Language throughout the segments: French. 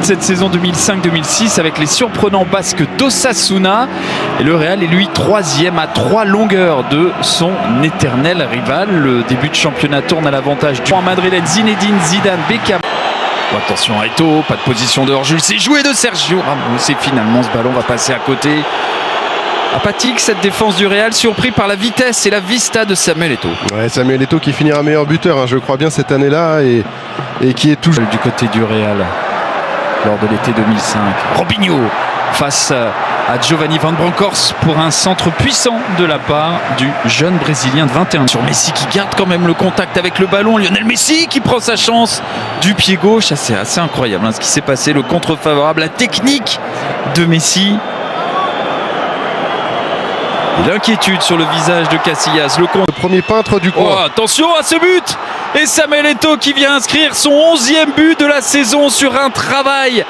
Cette saison 2005-2006 avec les surprenants basques d'Osasuna, et le Real est lui troisième à 3 longueurs de son éternel rival. Le début de championnat tourne à l'avantage du madrilène Zinedine Zidane. Beckham. Attention à Eto'o, pas de position de hors-jeu, c'est joué de Sergio Ramos et finalement ce ballon va passer à côté. Apathique cette défense du Real, surpris par la vitesse et la vista de Samuel Eto'o. Ouais, Samuel Eto'o qui finira meilleur buteur, hein, je crois bien cette année-là, et qui est toujours du côté du Real lors de l'été 2005. Robinho face à Giovanni Van Bronckhorst pour un centre puissant de la part du jeune Brésilien de 21 ans. Sur Messi qui garde quand même le contact avec le ballon. Lionel Messi qui prend sa chance du pied gauche. C'est assez incroyable ce qui s'est passé. Le contre favorable, la technique de Messi. Et l'inquiétude sur le visage de Casillas. Le premier peintre du coin. Oh, attention à ce but! Et Samuel Eto'o qui vient inscrire son 11e but de la saison sur un travail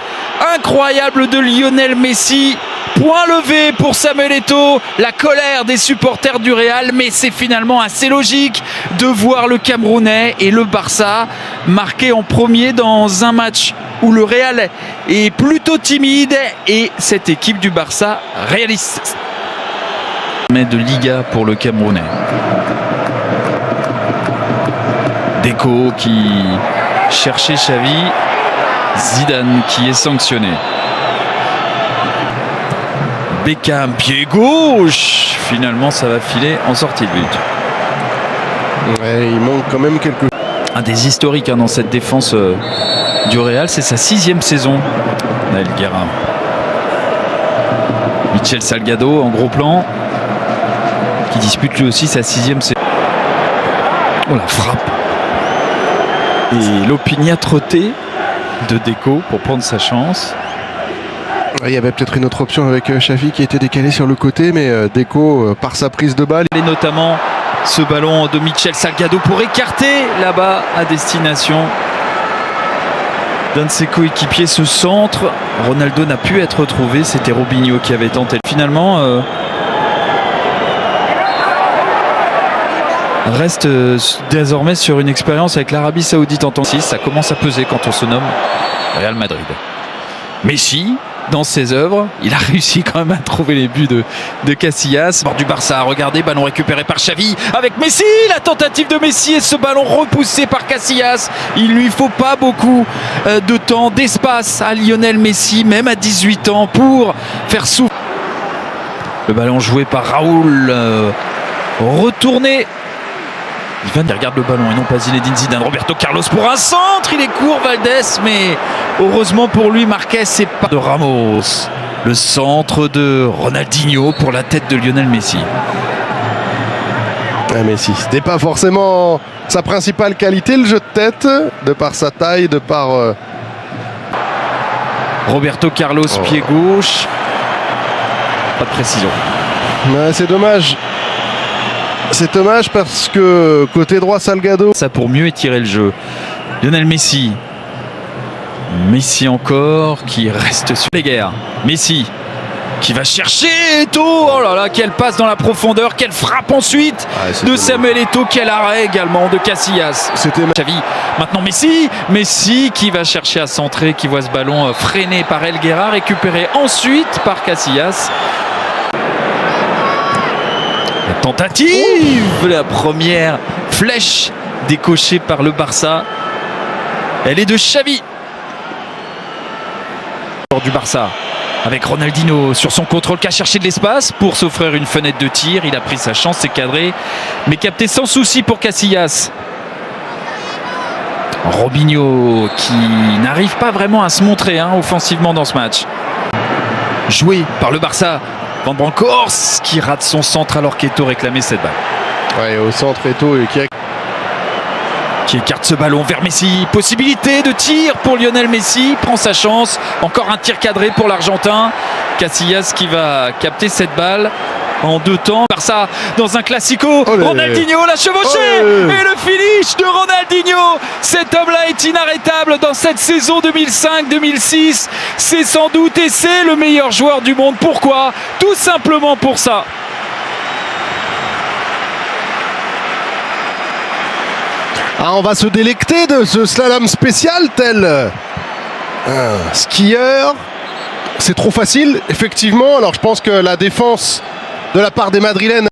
incroyable de Lionel Messi. Point levé pour Samuel Eto'o, la colère des supporters du Real, mais c'est finalement assez logique de voir le Camerounais et le Barça marquer en premier dans un match où le Real est plutôt timide et cette équipe du Barça réaliste. De Liga pour le Camerounais. Deco qui cherchait Xavi. Zidane qui est sanctionné. Beckham, pied gauche. Finalement, ça va filer en sortie de but. Ouais, il manque quand même quelques... Un des historiques dans cette défense du Real, c'est sa 6e saison. Naël Guérin. Michel Salgado en gros plan, qui dispute lui aussi sa 6e saison. Oh la frappe! Et l'opiniâtreté de Deco pour prendre sa chance. Il y avait peut-être une autre option avec Xavi qui était décalé sur le côté, mais Deco, par sa prise de balle... Et notamment ce ballon de Michel Salgado pour écarter là-bas à destination d'un de ses coéquipiers. Ce centre, Ronaldo n'a pu être retrouvé, c'était Robinho qui avait tenté. Finalement... reste désormais sur une expérience avec l'Arabie Saoudite en tant que 6. Ça commence à peser quand on se nomme Real Madrid. Messi, dans ses œuvres, il a réussi quand même à trouver les buts de Casillas. Bord du Barça, regardez, ballon récupéré par Xavi avec Messi, la tentative de Messi et ce ballon repoussé par Casillas. Il lui faut pas beaucoup de temps, d'espace à Lionel Messi, même à 18 ans, pour faire souffler. Le ballon joué par Raoul, retourné. Il regarde le ballon et non pas Zinedine Zidane. Roberto Carlos pour un centre, il est court Valdés, mais heureusement pour lui, Marquez c'est pas de Ramos. Le centre de Ronaldinho pour la tête de Lionel Messi. Messi, c'était pas forcément sa principale qualité, le jeu de tête, de par sa taille, de par... Roberto Carlos, pied gauche. Pas de précision. C'est dommage. C'est dommage parce que côté droit, Salgado. Ça pour mieux étirer le jeu. Lionel Messi. Messi encore qui reste sur les guerres. Messi qui va chercher Eto'o. Oh là là, quelle passe dans la profondeur. Quelle frappe ensuite de Samuel Eto'o. Quel arrêt également de Casillas. C'était Xavi. Maintenant Messi. Messi qui va chercher à centrer, qui voit ce ballon freiné par Elguera, récupéré ensuite par Casillas. Tentative, la première flèche décochée par le Barça. Elle est de Xavi. Du Barça avec Ronaldinho sur son contrôle qui a cherché de l'espace pour s'offrir une fenêtre de tir. Il a pris sa chance, c'est cadré, mais capté sans souci pour Casillas. Robinho qui n'arrive pas vraiment à se montrer offensivement dans ce match. Joué par le Barça. Van Bronckhorst qui rate son centre alors qu'Eto'o réclamait cette balle. Ouais, au centre Eto'o qui écarte ce ballon vers Messi. Possibilité de tir pour Lionel Messi. Prend sa chance. Encore un tir cadré pour l'Argentin. Casillas qui va capter cette balle en 2 temps. Barça dans un classico. Olé. Ronaldinho l'a chevauché. Olé. Et le finish de Ronaldinho. Cet homme-là est inarrêtable dans cette saison 2005-2006. C'est sans doute et c'est le meilleur joueur du monde. Pourquoi? Tout simplement pour ça. On va se délecter de ce slalom spécial tel Skieur, c'est trop facile, effectivement. Alors je pense que la défense de la part des Madrilènes